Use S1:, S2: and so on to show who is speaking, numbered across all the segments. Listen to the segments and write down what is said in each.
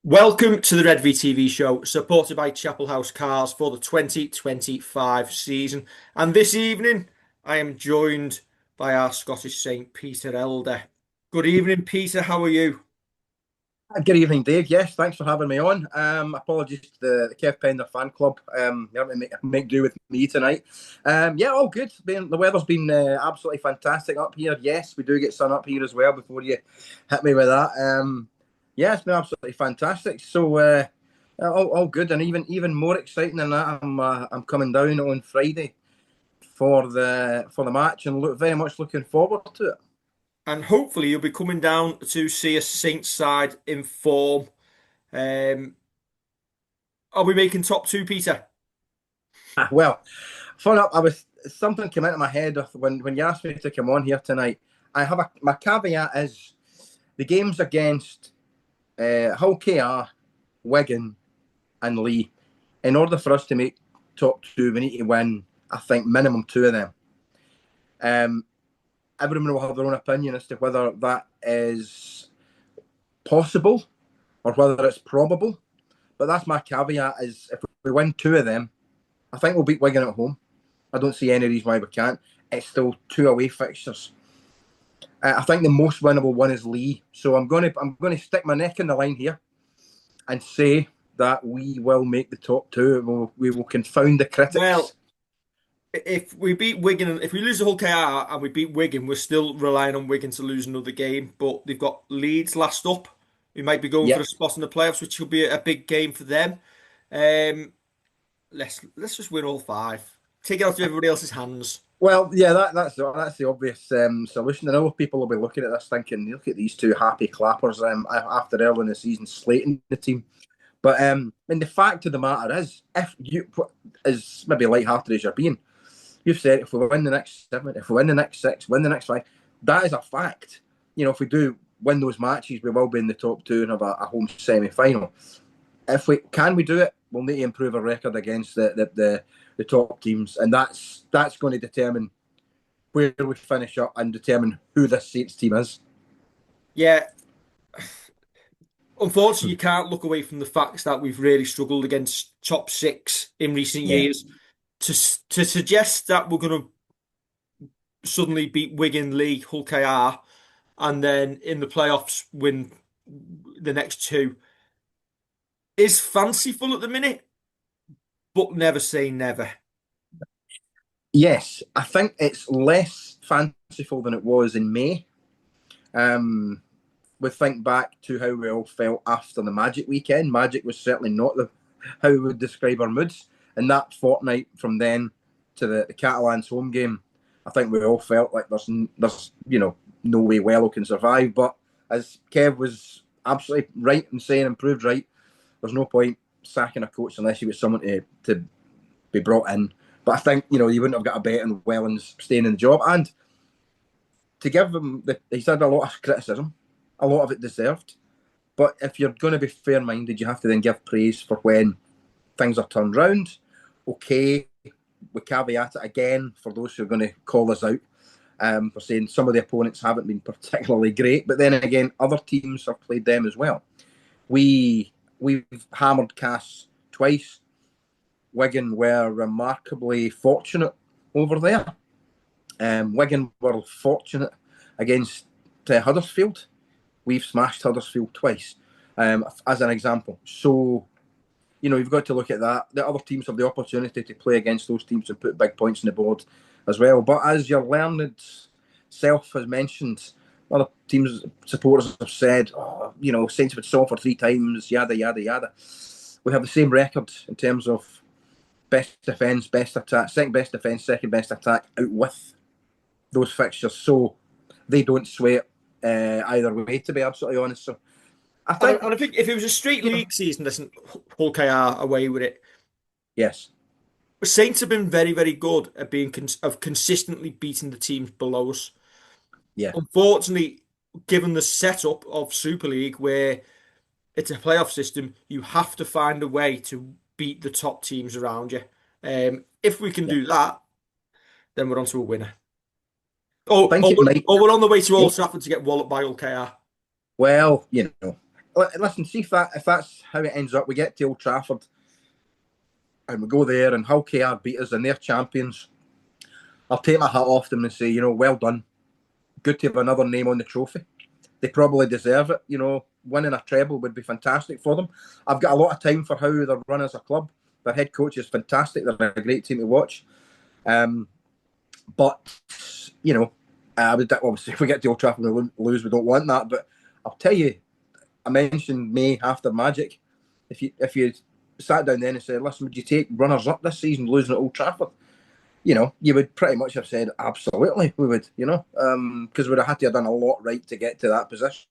S1: Welcome to the Redvee TV Show, supported by Chapel House Cars for the 2025 season. And this evening, I am joined by our Scottish Saint, Peter Elder. Good evening, Peter. How are you?
S2: Good evening, Dave. Yes, thanks for having me on. Apologies to the Kev Pender fan club. You having to make do with me tonight. Yeah, all good. The weather's been absolutely fantastic up here. Yes, we do get sun up here as well. Before you hit me with that, yeah, it's been absolutely fantastic. So all good, and even more exciting than that, I'm coming down on Friday for the match, and very much looking forward to it.
S1: And hopefully, you'll be coming down to see a Saints side in form. Um, are we making top two, Peter?
S2: Well, fun up. I was something came into my head when you asked me to come on here tonight. My caveat is the games against Hull KR, Wigan, and Lee. In order for us to make top two, we need to win. I think minimum two of them. Um, Everyone will have their own opinion as to whether that is possible or whether it's probable. But that's my caveat: is if we win two of them, I think we'll beat Wigan at home. I don't see any reason why we can't. It's still two away fixtures. I think the most winnable one is Lee. So I'm gonna stick my neck in the line here and say that we will make the top two. We will confound the
S1: Well,
S2: critics.
S1: if we beat Wigan, if we lose the whole KR and we beat Wigan, we're still relying on Wigan to lose another game. But they've got Leeds last up. We might be going for
S2: Yeah.
S1: a spot in the playoffs, which will be a big game for them. Um, let's just win all five. Take it out of everybody else's hands.
S2: Well, yeah, that's the obvious solution. I know people will be looking at this thinking, look at these two happy clappers after early in the season slating the team. But the fact of the matter is, if you as maybe light-hearted as you're being, you've said if we win the next seven, if we win the next six, win the next five, that is a fact. If we do win those matches, we will be in the top two and have a home semi-final. If we do it, we'll need to improve our record against the top teams, and that's going to determine where we finish up and determine who this Saints team is.
S1: Yeah, unfortunately, you can't look away from the facts that we've really struggled against top six in recent
S2: Yeah,
S1: years. To suggest that we're going to suddenly beat Wigan, Lee, Hull KR, and then in the playoffs win the next two is fanciful at the minute, but never say never.
S2: yes, I think it's less fanciful than it was in May. Um, we think back to how we all felt after the Magic weekend. Magic was certainly not how we would describe our moods. And that fortnight from then to the Catalans home game, I think we all felt like there's no way Wello can survive. But as Kev was absolutely right in saying, and proved right, there's no point sacking a coach unless you get someone to be brought in. But I think you wouldn't have got a bet on Wellens staying in the job, and to give him he's had a lot of criticism, a lot of it deserved. But if you're going to be fair minded, you have to then give praise for when things are turned round. Okay, we caveat it again for those who are going to call us out for saying some of the opponents haven't been particularly great. But then again, other teams have played them as well. We've hammered Cass twice. Wigan were remarkably fortunate over there. Wigan were fortunate against Huddersfield. We've smashed Huddersfield twice, as an example. So, you've got to look at that. The other teams have the opportunity to play against those teams and put big points on the board as well. But as your learned self has mentioned, other teams, supporters have said, Saints have been for 3 times, yada, yada, yada. We have the same record in terms of best defence, best attack, second best defence, second best attack out with those fixtures. So they don't sway it either way, to be absolutely honest. So I think,
S1: And I think if it was a straight league season, listen, Hull KR away with it.
S2: yes,
S1: Saints have been very, very good at being of consistently beating the teams below us.
S2: yeah,
S1: Unfortunately, given the setup of Super League, where it's a playoff system, you have to find a way to beat the top teams around you. If we can
S2: yeah.
S1: do that, then we're on to a winner.
S2: I think it might.
S1: We're on the way to
S2: Yeah.
S1: Old Trafford to get walloped by Hull KR.
S2: Well, listen, see if that's how it ends up. We get to Old Trafford and we go there, and Hull KR beat us, and they're champions. I'll take my hat off them and say, well done. Good to have another name on the trophy. They probably deserve it. Winning a treble would be fantastic for them. I've got a lot of time for how they're run as a club. Their head coach is fantastic. They're a great team to watch. But obviously, if we get to Old Trafford and we lose, we don't want that. But I'll tell you, I mentioned May after Magic. If you sat down then and said, "Listen, would you take runners up this season, losing at Old Trafford?" You would pretty much have said, "Absolutely, we would." Because we'd have had to have done a lot right to get to that position.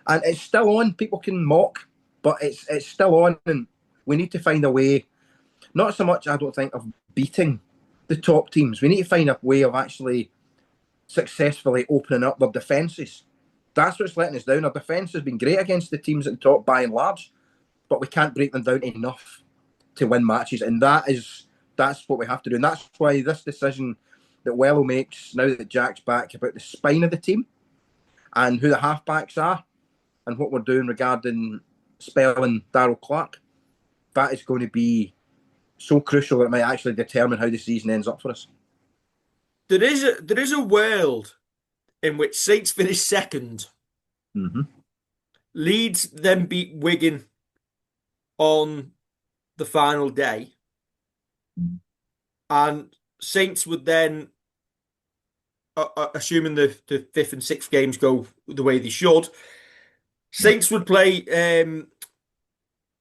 S2: And it's still on. People can mock, but it's still on, and we need to find a way. Not so much, I don't think, of beating the top teams. We need to find a way of actually successfully opening up their defences. That's what's letting us down. Our defence has been great against the teams at the top by and large, but we can't break them down enough to win matches, and that's what we have to do. And that's why this decision that Wello makes now that Jack's back about the spine of the team and who the halfbacks are and what we're doing regarding spelling Darrell Clark, that is going to be so crucial that it might actually determine how the season ends up for us.
S1: There is a world in which Saints finish second, Leeds then beat Wigan on the final day, and Saints would then, assuming the fifth and sixth games go the way they should, Saints would play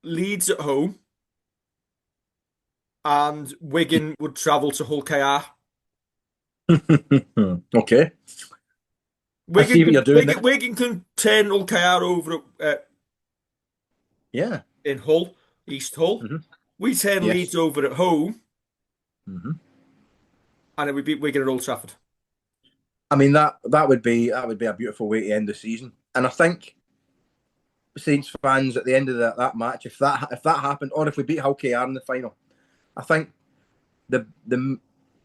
S1: Leeds at home, and Wigan would travel to Hull KR.
S2: Okay. I
S1: Wigan
S2: see what
S1: can,
S2: you're doing there.
S1: Wigan can turn Hull KR over
S2: Yeah.
S1: in Hull, East Hull.
S2: Mm-hmm.
S1: We turn
S2: Yes.
S1: Leeds over at home,
S2: Mm-hmm.
S1: and then we beat Wigan at Old Trafford.
S2: I mean that would be a beautiful way to end the season. And I think Saints fans at the end of that match, if that happened, or if we beat Hull KR in the final, I think the the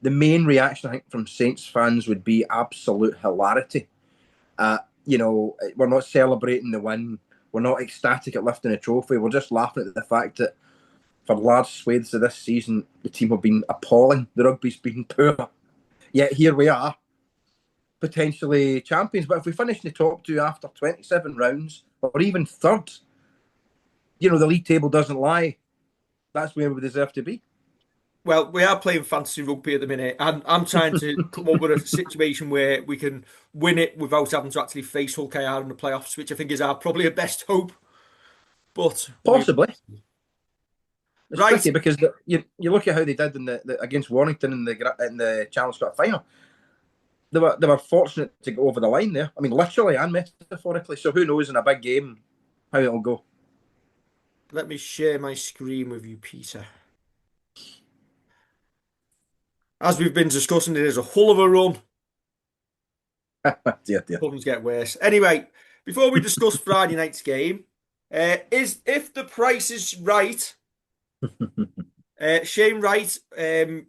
S2: the main reaction I think from Saints fans would be absolute hilarity. We're not celebrating the win. We're not ecstatic at lifting a trophy. We're just laughing at the fact that for large swathes of this season, the team have been appalling. The rugby's been poor. Yet here we are, potentially champions. But if we finish in the top two after 27 rounds, or even third, the league table doesn't lie. That's where we deserve to be.
S1: Well, we are playing fantasy rugby at the minute, and I'm trying to come up with a situation where we can win it without having to actually face Hull KR in the playoffs, which I think is our probably a best hope. But
S2: Possibly. It's
S1: right,
S2: tricky because you look at how they did against Warrington in the Challenge Cup final. They were fortunate to go over the line there. I mean, literally and metaphorically. So who knows in a big game how it'll go.
S1: let me share my screen with you, Peter. As we've been discussing, it is a hull of a run.
S2: Dear, dear.
S1: Problems get worse. Anyway, before we discuss Friday night's game, is if the price is right. Shane Wright,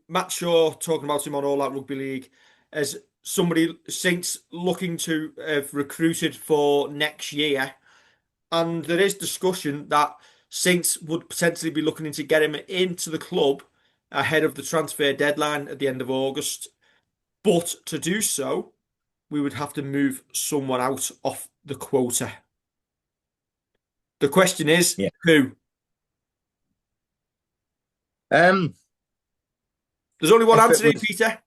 S1: Matt Shaw talking about him on All Out Rugby League as somebody Saints looking to have recruited for next year, and there is discussion that Saints would potentially be looking to get him into the club ahead of the transfer deadline at the end of August. But to do so, we would have to move someone out off the quota. The question is,
S2: Yeah.
S1: who?
S2: Um,
S1: There's only one
S2: if it
S1: answer here,
S2: was
S1: Peter.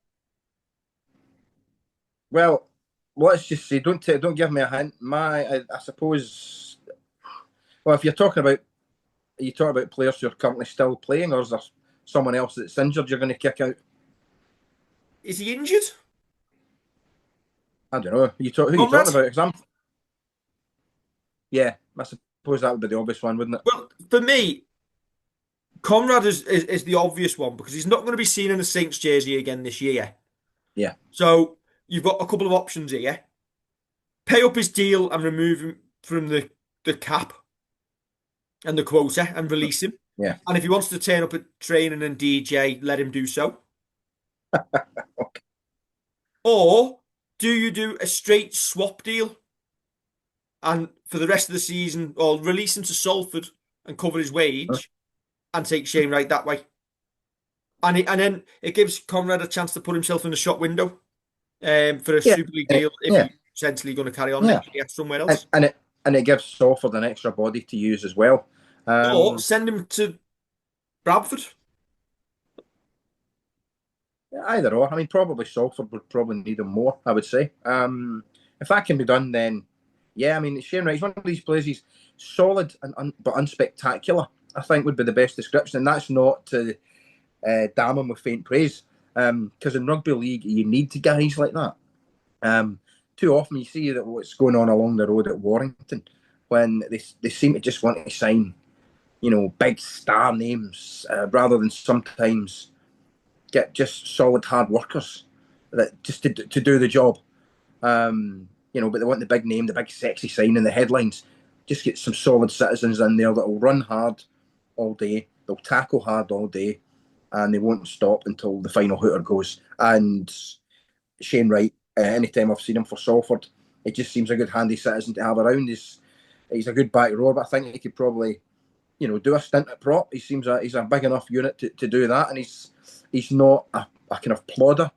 S2: well, let's just say don't give me a hint. I suppose. Well, if you talk about players who are currently still playing, or is there someone else that's injured you're going to kick out?
S1: Is he injured?
S2: I don't know. Who are you
S1: Conrad?
S2: talking about? Example. Yeah, I suppose that would be the obvious one, wouldn't it?
S1: Well, for me, Conrad is the obvious one because he's not going to be seen in a Saints jersey again this year.
S2: Yeah.
S1: So you've got a couple of options here. Pay up his deal and remove him from the cap and the quota and release him.
S2: Yeah.
S1: And if he wants to turn up at training and DJ, let him do so.
S2: Okay.
S1: Or do you do a straight swap deal? and for the rest of the season, or release him to Salford and cover his
S2: Huh?
S1: wage and take Shane Wright that way. And then it gives Conrad a chance to put himself in the shop window for a
S2: Yeah,
S1: Super League deal if
S2: yeah,
S1: he's essentially going to carry on
S2: yeah,
S1: next year somewhere
S2: and
S1: else.
S2: and it and it gives Salford an extra body to use as well.
S1: Or
S2: Um,
S1: send him to Bradford.
S2: Either or. I mean, probably Salford would probably need him more, I would say. If that can be done, then yeah, I mean, Shane Wright, he's one of these players, he's solid but unspectacular, I think would be the best description. And that's not to damn him with faint praise, because in rugby league, you need guys like that. Um, Too often you see that what's going on along the road at Warrington when they seem to just want to sign, big star names rather than sometimes get just solid hard workers that just to do the job. But they want the big name, the big sexy sign in the headlines. Just get some solid citizens in there that will run hard all day. They'll tackle hard all day, and they won't stop until the final hooter goes. And Shane Wright, anytime I've seen him for Salford, it just seems a good handy citizen to have around. He's a good back rower, but I think he could probably do a stint at prop. He's a big enough unit to do that, and he's not a kind of plodder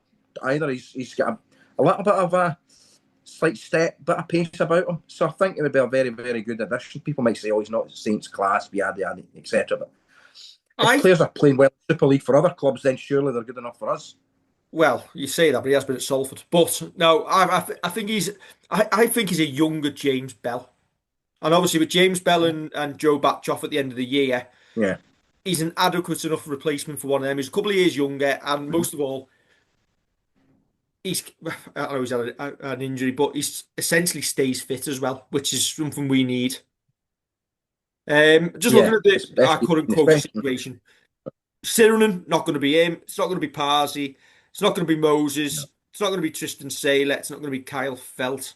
S2: either. He's got a little bit of a slight step, bit of pace about him. So I think it would be a very, very good addition. People might say, "Oh, he's not Saints class, yada yada, etc." But if
S1: I
S2: players are playing well in Super League for other clubs, then surely they're good enough for us.
S1: Well, you say that, but he has been at Salford. But no, I think I think he's a younger James Bell. And obviously with James Bell and Joe Batch off at the end of the year,
S2: Yeah.
S1: he's an adequate enough replacement for one of them. He's a couple of years younger, and
S2: Mhm.
S1: most of all, he's I know he's had an injury, but he's essentially stays fit as well, which is something we need. Just looking
S2: Yeah.
S1: at our current quota
S2: Especially.
S1: situation, Sirenen not going to be him. It's not going to be Parsi. It's not going to be
S2: No.
S1: Moses. It's not going to be Tristan Saylor. It's not going to be Kyle Felt.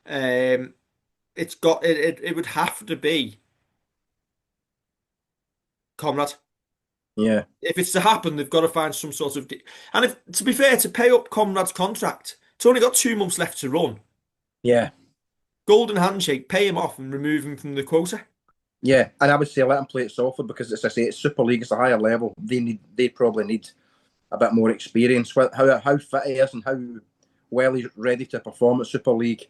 S1: Um, it would have to be Conrad.
S2: Yeah.
S1: If it's to happen, they've got to find some sort of. And if to be fair, to pay up Conrad's contract, it's only got 2 months left to run.
S2: Yeah.
S1: Golden handshake, pay him off and remove him from the quota.
S2: Yeah, and I would say let them play at Salford because, as I say, it's Super League. It's a higher level. They probably need a bit more experience with how fit he is and how well he's ready to perform at Super League.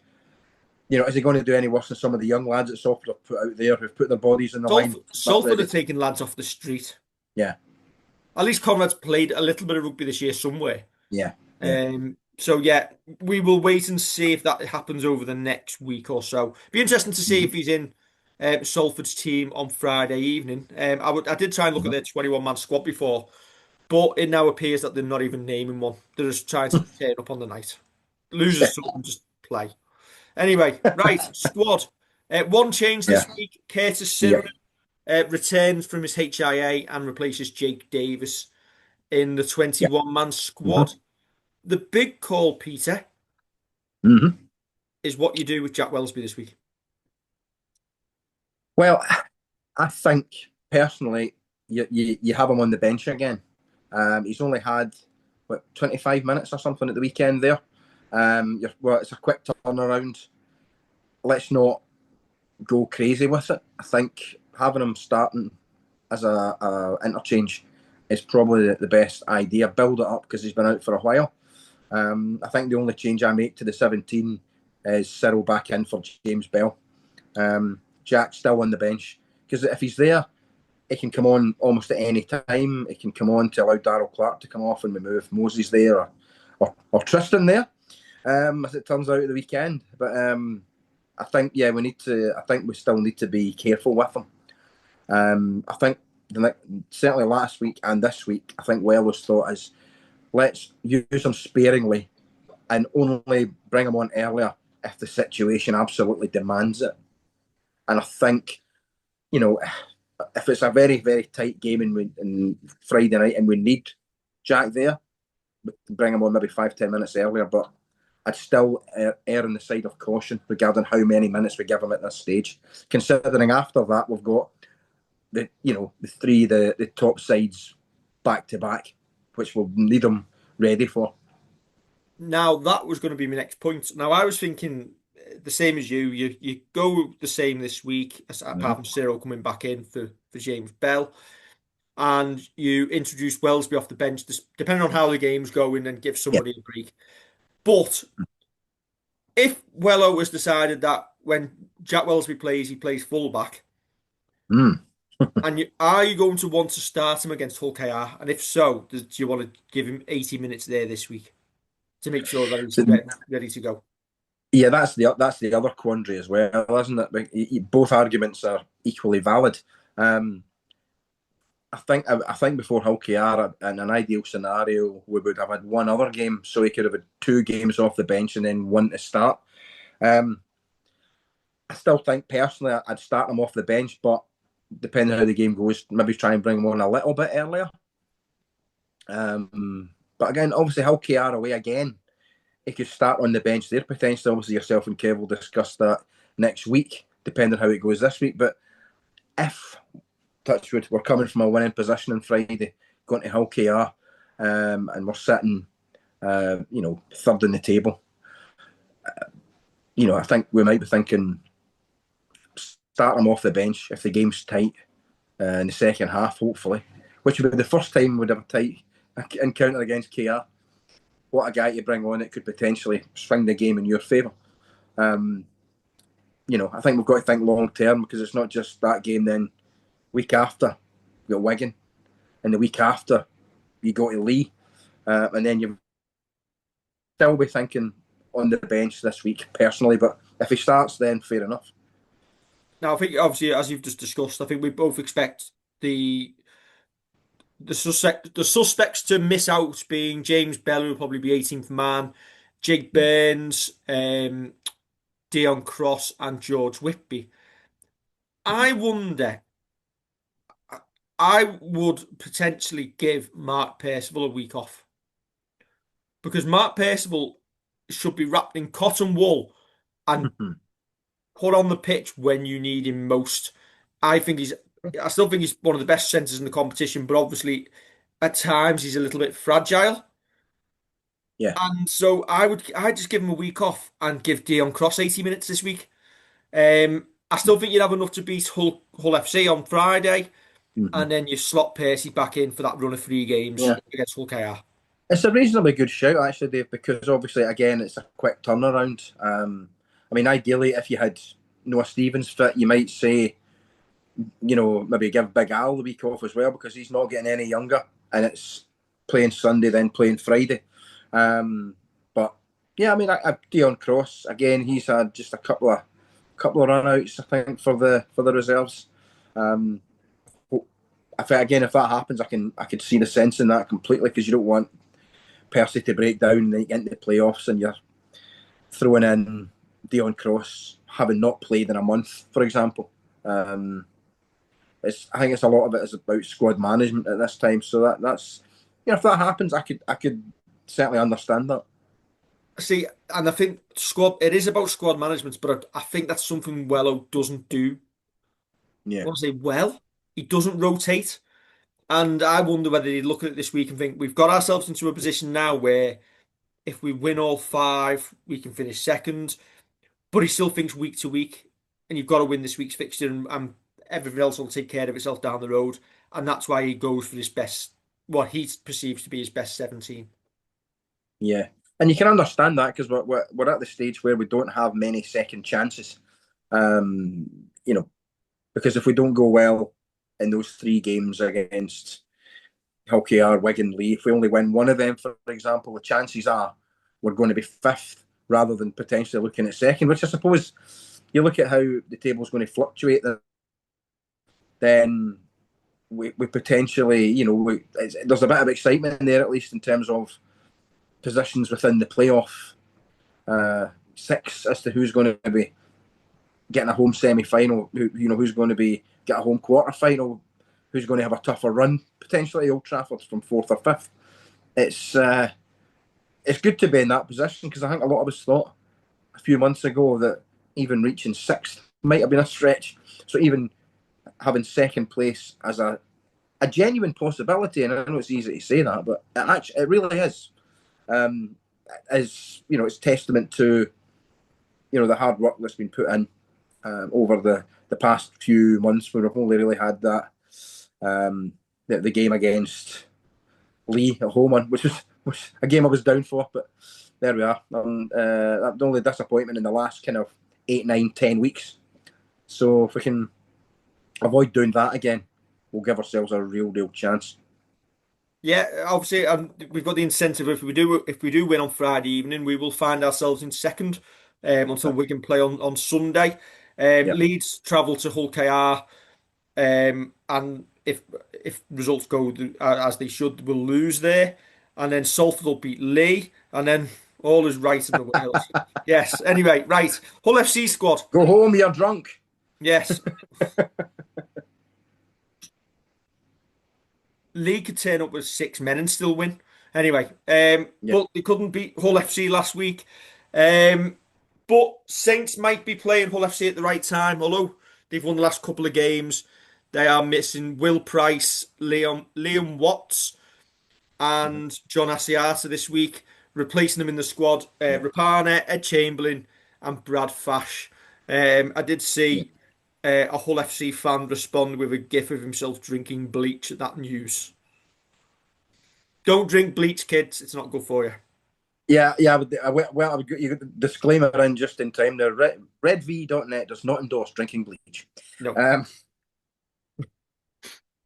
S2: Is he going to do any worse than some of the young lads at Salford have put out there who've put their bodies in the line, but
S1: Salford are
S2: ready?
S1: taking lads off the street.
S2: Yeah,
S1: At least Conrad's played a little bit of rugby this year somewhere.
S2: yeah, yeah.
S1: So yeah, we will wait and see if that happens over the next week or so. Be interesting to see
S2: Mm-hmm.
S1: if he's in Salford's team on Friday evening. I did try and look at
S2: Mm-hmm.
S1: their 21-man squad before, but it now appears that they're not even naming one. They're just trying to turn up on the night. Losers something, just play. Anyway, right, squad. One change
S2: Yeah,
S1: this week. Curtis
S2: yeah,
S1: Siren returns from his HIA and replaces Jake Davis in the
S2: yeah.
S1: 21-man
S2: Mm-hmm.
S1: squad. The big call, Peter,
S2: Mm-hmm.
S1: is what you do with Jack Wellesby this week.
S2: Well, I think personally, you have him on the bench again. He's only had 25 minutes or something at the weekend there. It's a quick turnaround. Let's not go crazy with it. I think having him starting as a interchange is probably the best idea. Build it up because he's been out for a while. I think the only change I make to the 17 is Cyril back in for James Bell. Jack's still on the bench because if he's there, he can come on almost at any time. He can come on to allow Darryl Clark to come off and we move Moses there or Tristan there, as it turns out at the weekend. But I think we need to. I think we still need to be careful with him. I think certainly last week and this week, I think Wellens thought is let's use him sparingly and only bring him on earlier if the situation absolutely demands it. And I think if it's a very very tight game and Friday night and we need Jack there, we can bring him on maybe 5-10 minutes earlier. But I'd still err on the side of caution regarding how many minutes we give him at this stage, considering after that we've got the top sides back to back, which we'll need him ready for.
S1: Now, that was going to be my next point. Now, I was thinking the same as you. You go the same this week,
S2: Mhm.
S1: apart from Cyril coming back in for James Bell, and you introduce Wellesby off the bench, depending on how the game's going, and give
S2: Yeah.
S1: somebody a break. But if Wello has decided that when Jack Wellesby plays, he plays fullback,
S2: Mm.
S1: and are you going to want to start him against Hull KR? And if so, do you want to give him 80 minutes there this week to make sure that he's
S2: So,
S1: ready to go?
S2: yeah, that's the other quandary as well, isn't it? Both arguments are equally valid. Um, I think before Hull KR, in an ideal scenario, we would have had one other game, so he could have had 2 games off the bench and then one to start. Um, I still think personally I'd start him off the bench, but depending on how the game goes, maybe try and bring him on a little bit earlier. But again, obviously Hull KR away again. He could start on the bench there potentially. Obviously, yourself and Kev will discuss that next week, depending on how it goes this week. But if Touchwood, we're coming from a winning position on Friday, going to Hull KR, and we're sitting, third in the table. I think we might be thinking start him off the bench if the game's tight in the second half, hopefully, which would be the first time we'd have a tight encounter against KR. What a guy to bring on that could potentially swing the game in your favour. Um, I think we've got to think long term because it's not just that game. Then week after, you got Wigan, and the week after, you go to Lee, and then you still be thinking on the bench this week personally. But if he starts, then fair enough.
S1: Now, I think obviously, as you've just discussed, I think we both expect the the suspects to miss out being James Bell, who will probably be 18th man, Jake Burns, Dion Cross, and George Whitby. I wonder, I would potentially give Mark Percival a week off because Mark Percival should be wrapped in cotton wool and put on the pitch when you need him most. I think he's, I still think he's one of the best centres in the competition, but obviously at times he's a little bit fragile.
S2: Yeah.
S1: And so I'd just give him a week off and give Dion Cross 80 minutes this week. I still think you'd have enough to beat Hull FC on Friday,
S2: Mm-hmm.
S1: and then you slot Percy back in for that run of 3 games
S2: Yeah.
S1: against Hull KR.
S2: It's a reasonably good shout, actually, Dave, because obviously, again, it's a quick turnaround. Ideally, if you had Noah Stevens fit, you might say, maybe give Big Al the week off as well because he's not getting any younger, and it's playing Sunday, then playing Friday. But yeah, Dion Cross again. He's had just a couple of run-outs, I think, for the reserves. If that happens, I could see the sense in that completely because you don't want Percy to break down and then get into the playoffs and you're throwing in Dion Cross having not played in a month, for example. I think it's a lot of it is about squad management at this time. So that's if that happens, I could certainly understand that.
S1: See, and I think it is about squad management, but I think that's something Wello doesn't do. I
S2: Yeah.
S1: want to say, well, he doesn't rotate. And I wonder whether he'd look at it this week and think we've got ourselves into a position now where if we win all five, we can finish second. But he still thinks week to week, and you've got to win this week's fixture, and everything else will take care of itself down the road. And that's why he goes for his best, what he perceives to be his best 17.
S2: Yeah, and you can understand that because we're at the stage where we don't have many second chances. Um, you know, because if we don't go well in those 3 games against Hull KR, Wigan, Lee, if we only win one of them, for example, the chances are we're going to be fifth rather than potentially looking at second. Which I suppose you look at how the table's going to fluctuate, then we potentially, there's a bit of excitement there at least in terms of positions within the playoff 6 as to who's going to be getting a home semi-final, who's going to be get a home quarter-final, who's going to have a tougher run potentially at Old Trafford from 4th or 5th. It's good to be in that position because I think a lot of us thought a few months ago that even reaching 6th might have been a stretch. So even having second place as a genuine possibility, and I know it's easy to say that, but it really is. It's testament to the hard work that's been put in over the past few months, where we've only really had that the game against Lee at home on, which was a game I was down for, but there we are. The only disappointment in the last kind of 8, 9, 10 weeks. So if we can avoid doing that again, we'll give ourselves a real chance.
S1: Yeah, obviously, we've got the incentive. If we do win on Friday evening, we will find ourselves in second until we can play on Sunday.
S2: Yep.
S1: Leeds travel to Hull KR, and if results go as they should, we'll lose there, and then Salford will beat Lee, and then all is right in the world. Yes. Anyway, right. Hull FC squad.
S2: Go home, you're drunk.
S1: Yes. Lee could turn up with 6 men and still win. Anyway,
S2: Yep.
S1: but they couldn't beat Hull FC last week. But Saints might be playing Hull FC at the right time, although they've won the last couple of games. They are missing Will Price, Liam Watts, and John Asiata this week, replacing them in the squad.
S2: Yep.
S1: Rapana, Ed Chamberlain, and Brad Fash. I did
S2: Yep.
S1: see a Hull FC fan respond with a gif of himself drinking bleach at that news. Don't drink bleach, kids. It's not good for you.
S2: Yeah, well, I would you got the disclaimer in just in time there. Redvee.net does not endorse drinking bleach,
S1: No.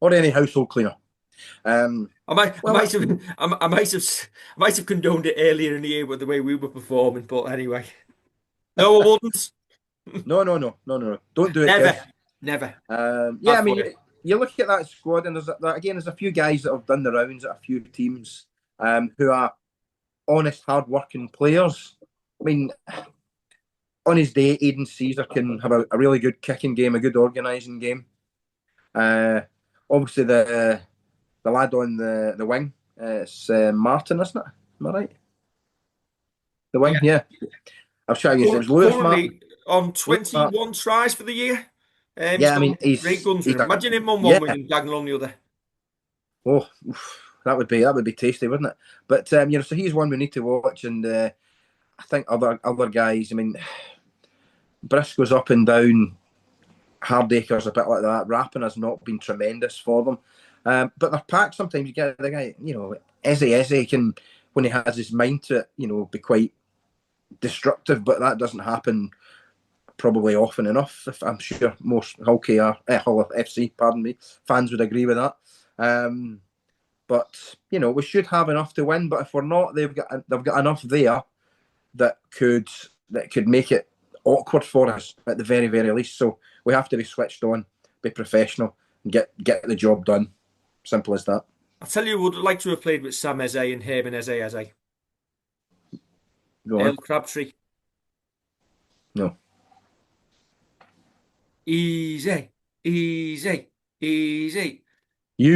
S2: Or any household cleaner.
S1: I might have condoned it earlier in the year with the way we were performing, but anyway. No, I wouldn't.
S2: No. Don't do it,
S1: Never.
S2: Kev.
S1: Never.
S2: Yeah,
S1: Bad
S2: I mean,
S1: for you.
S2: you look at that squad, and there's a few guys that have done the rounds at a few teams, who are honest, hard-working players. I mean, on his day, Aiden Caesar can have a really good kicking game, a good organising game. Obviously, the lad on the wing, it's Martin, isn't it? Am I right? The wing, yeah. I was trying to say it was Lewis Martin.
S1: Currently on
S2: Lewis Martin.
S1: 21 tries for the year. He's
S2: Yeah, I
S1: got
S2: mean,
S1: great guns with
S2: he's
S1: him. Imagine him on one
S2: yeah.
S1: wing and Dagnall on the other.
S2: Oh, that would be tasty, wouldn't it? But so he's one we need to watch, and I think other guys. I mean, Briscoe's up and down, Hardacre's a bit like that. Rapping has not been tremendous for them, but they're packed. Sometimes you get the guy, Eze can, when he has his mind to it, be quite destructive, but that doesn't happen probably often enough. If I'm sure most Hull FC, pardon me, fans would agree with that. But we should have enough to win. But if we're not, they've got enough there that could make it awkward for us at the very, very least. So we have to be switched on, be professional, and get the job done. Simple as that.
S1: I tell you, would like to have played with Sam Eze and Herman Eze.
S2: Go on.
S1: Earl Crabtree.
S2: No.
S1: Easy.
S2: You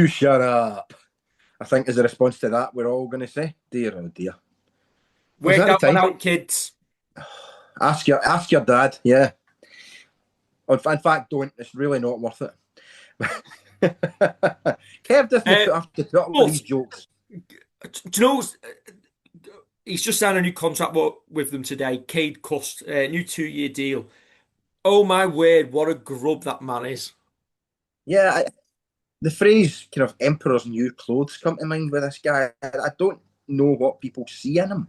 S2: shut up. I think as a response to that, we're all going to say, dear, oh dear.
S1: Work that one out, kids.
S2: Ask your dad, yeah. In fact, don't. It's really not worth it. Kev doesn't have to put up with these jokes.
S1: Do you know, he's just signed a new contract with them today. Cade Cust, new 2-year deal. Oh my word, what a grub that man is.
S2: Yeah, the phrase kind of emperor's new clothes come to mind with this guy. I don't know what people see in him.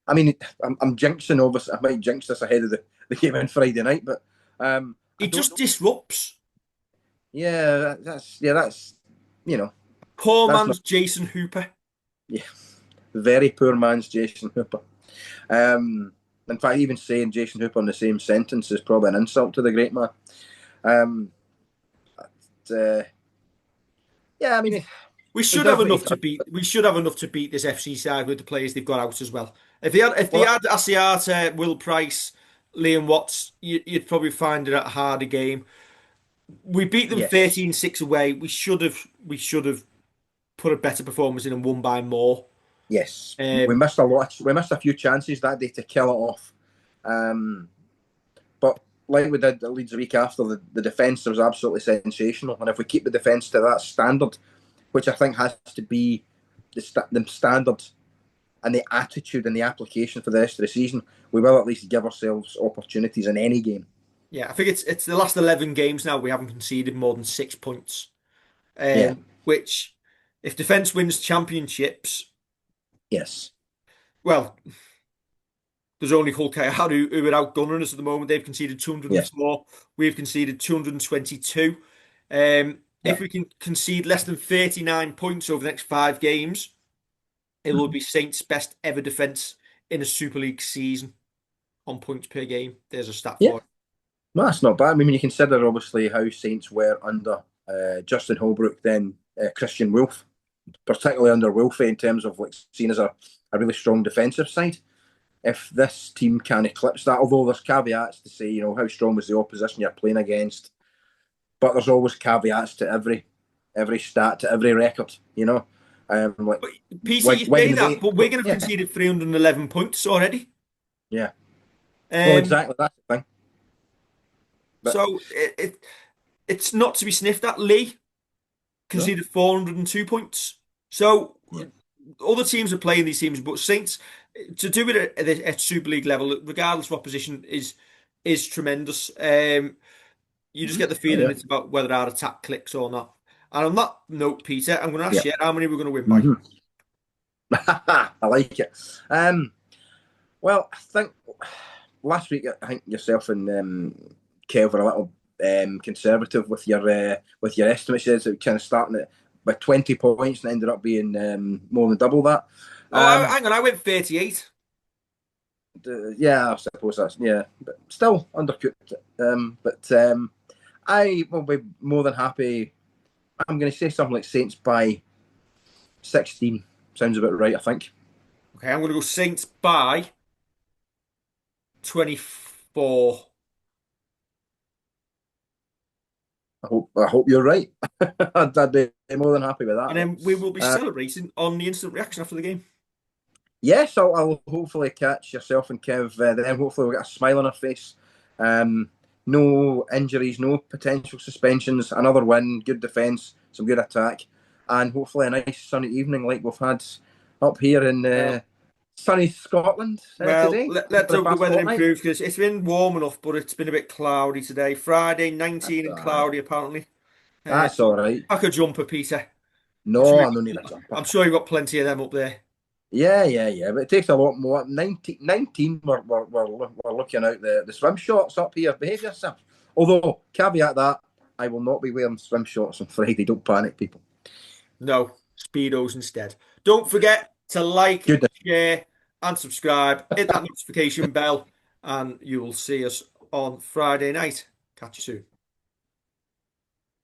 S2: I mean, I'm jinxing, obviously. I might jinx this ahead of the game on Friday night, but
S1: he just disrupts.
S2: Yeah, that's
S1: Poor
S2: that's
S1: man's Jason Hooper.
S2: Yeah, very poor man's Jason Hooper. In fact, even saying Jason Hooper in the same sentence is probably an insult to the great man. Yeah, I mean,
S1: we should have enough to beat. We should have enough to beat this FC side with the players they've got out as well. If they had Asiata, Will Price, Liam Watts, you'd probably find it a harder game. We beat them 13-6 away. We should have put a better performance in and won by more.
S2: Yes, we missed a lot. We missed a few chances that day to kill it off. But like we did at Leeds a week after, the defence was absolutely sensational. And if we keep the defence to that standard, which I think has to be the standard and the attitude and the application for the rest of the season, we will at least give ourselves opportunities in any game.
S1: Yeah, I think it's the last 11 games now we haven't conceded more than 6 points.
S2: Yeah.
S1: Which, if defence wins championships,
S2: Yes.
S1: well, there's only Hull KR who are outgunning us at the moment. They've conceded
S2: Yes.
S1: 204. We've conceded 222.
S2: Yeah.
S1: If we can concede less than 39 points over the next 5 games, it will be Saints' best ever defence in a Super League season on points per game. There's a stat
S2: Yeah.
S1: for it.
S2: No, that's not bad. I mean, when you consider obviously how Saints were under Justin Holbrook, then Christian Wolf, particularly under Wolfie in terms of like seen as a really strong defensive side. If this team can eclipse that, although there's caveats to say, how strong was the opposition you're playing against, but there's always caveats to every stat, to every record, like
S1: But PC, you say
S2: Wigan
S1: that,
S2: away.
S1: but Wigan have
S2: Yeah,
S1: conceded 311 points already.
S2: yeah. Well,
S1: Um,
S2: exactly, that's the thing. But
S1: so it's not to be sniffed at. Lee
S2: no,
S1: conceded 402 points. So
S2: yeah.
S1: other teams are playing these teams, but Saints to do it at Super League level, regardless of opposition, is tremendous. You just
S2: Mm-hmm.
S1: get the
S2: Oh
S1: feeling
S2: yeah,
S1: it's about whether our attack clicks or not. And on that note, Peter, I'm going to
S2: yeah.
S1: ask you how many we're going to win by.
S2: Mm-hmm. I like it. Well, I think last week I think yourself and Kev were a little conservative with your estimates. You said kind of starting at by 20 points and ended up being more than double that.
S1: Oh,
S2: Um,
S1: hang on, I went 38.
S2: yeah, I suppose that's but still undercooked. But I will be more than happy. I'm going to say something like Saints by 16. Sounds about right, I think.
S1: Okay, I'm going to go Saints by 24.
S2: I hope you're right. I'd be more than happy with
S1: And
S2: that.
S1: then we will be
S2: Uh,
S1: celebrating on the instant reaction after the game.
S2: yes, I'll hopefully catch yourself and Kev. Then hopefully we'll get a smile on our face. No injuries, no potential suspensions. Another win, good defence, some good attack, and hopefully a nice sunny evening like we've had up here in
S1: Well,
S2: sunny Scotland
S1: well,
S2: today for
S1: let's
S2: the
S1: hope the
S2: past
S1: weather
S2: fortnight.
S1: improves because it's been warm enough, but it's been a bit cloudy today. Friday,
S2: That's
S1: 19
S2: all
S1: and
S2: right.
S1: cloudy apparently.
S2: That's all
S1: So
S2: right.
S1: pack a jumper, Peter. I'm sure
S2: No, I don't need a jumper.
S1: I'm sure you've got plenty of them up there.
S2: Yeah, yeah, yeah. But it takes a lot more. 19 we're looking out the swim shorts up here. Behave yourself. Although, caveat that, I will not be wearing swim shorts on Friday. Don't panic, people.
S1: No, Speedos instead. Don't forget to like,
S2: Goodness.
S1: share, and subscribe. Hit that notification bell, and you will see us on Friday night. Catch you soon.